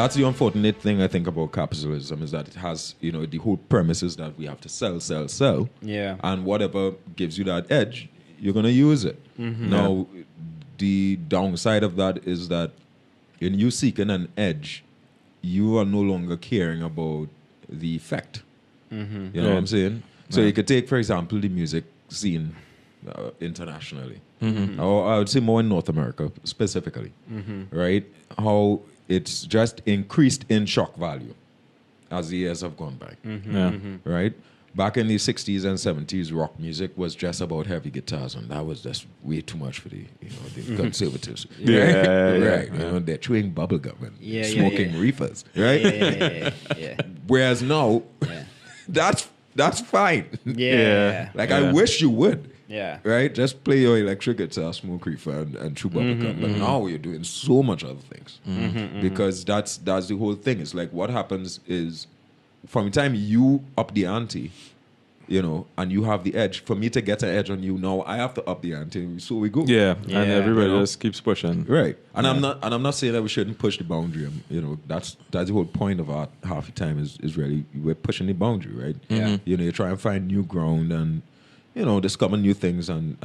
that's the unfortunate thing I think about capitalism is that it has, you know, the whole premise is that we have to sell. Yeah. And whatever gives you that edge, you're going to use it. Now, the downside of that is that when you seeking an edge, you are no longer caring about the effect. You know what I'm saying? So you could take, for example, the music scene internationally. Or I would say more in North America specifically, right? How it's just increased in shock value as the years have gone by, right? Back in the 60s and 70s, rock music was just about heavy guitars, and that was just way too much for the conservatives. Right? You know, they're chewing bubble gum and smoking reefers, right? Whereas now, that's fine. Like I wish you would. Right? Just play your electric guitar, smoke reefer, and chew bubble gum. But now you're doing so much other things because that's the whole thing. It's like what happens is from the time you up the ante, you know, and you have the edge. For me to get an edge on you now, I have to up the ante. So we go. And everybody just keeps pushing. Right. And I'm not saying that we shouldn't push the boundary. You know, that's the whole point of art half the time is really we're pushing the boundary, right? You know, you try and find new ground and, you know, discover new things and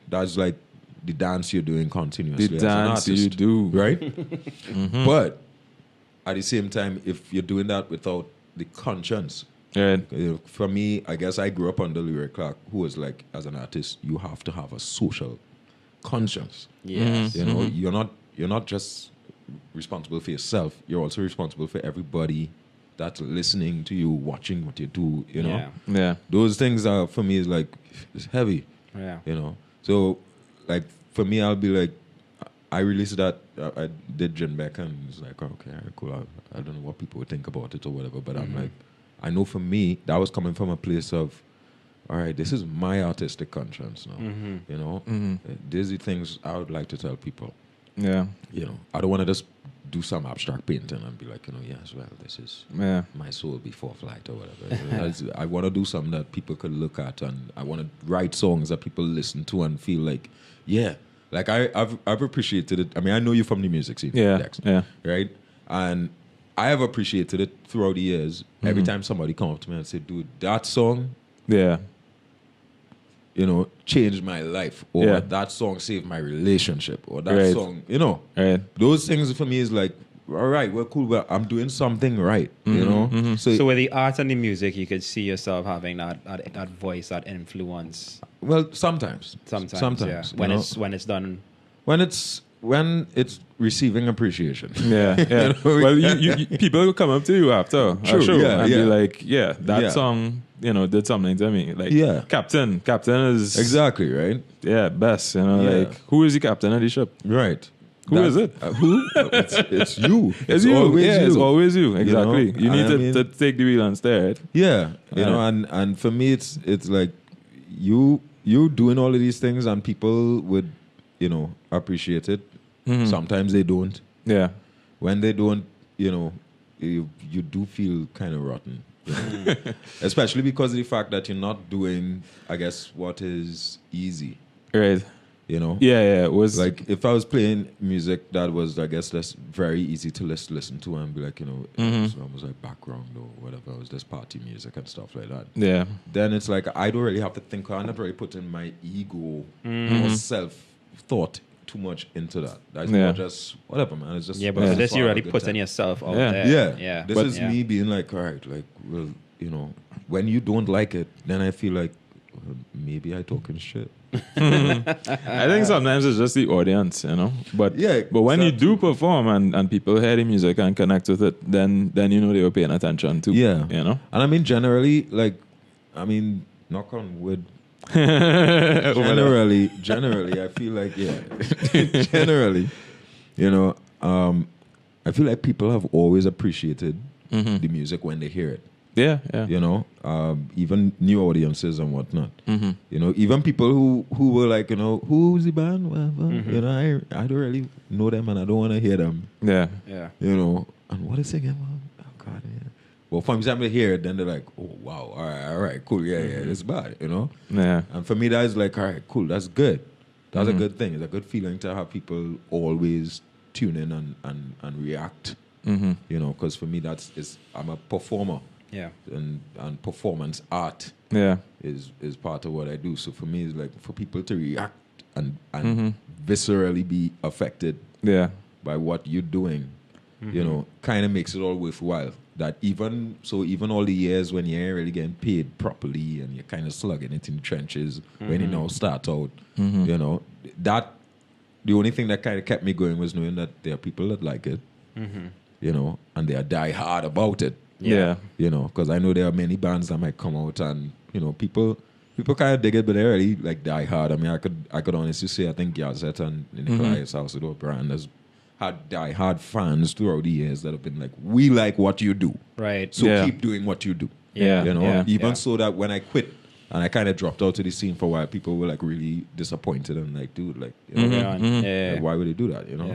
that's like the dance you're doing continuously. The dance you do. Right? But at the same time, if you're doing that without the conscience, you know, for me, I guess I grew up under Leroy Clarke, who was like, as an artist, you have to have a social conscience. You know, you're not just responsible for yourself, you're also responsible for everybody that's listening to you, watching what you do, you know? Those things are, for me, is like, it's heavy. You know? So, like, for me, I'll be like, I released that, I did Gin Beck, and it's like, okay, cool, I don't know what people would think about it or whatever, but I'm like, I know for me, that was coming from a place of, all right, this is my artistic conscience now, you know? These are the things I would like to tell people. You know, I don't want to just do some abstract painting and be like, you know, yes, well, this is my soul before flight or whatever. I want to do something that people could look at, and I want to write songs that people listen to and feel like, like I've appreciated it. I mean, I know you from the music scene, Dex, right? And I have appreciated it throughout the years. Every time somebody come up to me and say, dude, that song, you know, changed my life, or that song saved my relationship, or that song, you know, those things for me is like, all right, well, cool, but I'm doing something right, you know? So with the art and the music, you could see yourself having that voice, that influence. Well, sometimes. When it's done. When it's receiving appreciation. You know? Well, you people will come up to you after and be like, that song, you know, did something to me. Like, Captain is exactly right. Best. You know, like, who is the captain of the ship? Right. Who is it? Who? It's you. It's you. Always you. It's always you. Exactly. You know? You need to take the wheel and steer it. You know, and for me, it's like you doing all of these things, and people would, you know, appreciate it. Sometimes they don't. When they don't, you know, you do feel kind of rotten. You know? Especially because of the fact that you're not doing, I guess, what is easy. Right. You know? It was like if I was playing music that was, I guess, that's very easy to listen to and be like, you know, it's almost like background or whatever. It was just party music and stuff like that. Then it's like I don't really have to think. I never really put in my ego or self-thought too much into that. That's more just whatever, man. It's just but for this you already putting yourself out there. This is me being like, all right, like, well, you know, when you don't like it, then I feel like, well, maybe I talking shit. I think sometimes it's just the audience, you know. But when you do perform and people hear the music and connect with it, then you know they were paying attention too. You know. And I mean, generally, like, I mean, knock on wood. generally, I feel like generally, you know, I feel like people have always appreciated the music when they hear it. You know, even new audiences and whatnot. You know, even people who were like, you know, who's the band? Whatever. You know, I don't really know them and I don't want to hear them. You know, and what is it again? Oh God, Well, for example, hear it, then they're like, oh wow, all right, cool, it's bad, you know. And for me, that is like, all right, cool, that's good. That's a good thing. It's a good feeling to have people always tune in and react You know, because for me I'm a performer. Yeah. And performance art is part of what I do. So for me, it's like for people to react and viscerally be affected by what you're doing, you know, kind of makes it all worthwhile. That even all the years when you ain't really getting paid properly and you're kind of slugging it in the trenches when you now start out, you know, that the only thing that kind of kept me going was knowing that there are people that like it, you know, and they are die hard about it. Yeah. You know, because I know there are many bands that might come out and, you know, people kind of dig it, but they really like die hard. I mean, I could honestly say I think Gyazette and Nickolai, Salcedo brand has had die hard fans throughout the years that have been like, we like what you do. Right. So keep doing what you do. Yeah. You know, even so that when I quit and I kind of dropped out of the scene for a while, people were like really disappointed and like, dude, like, you know, like, why would they do that, you know?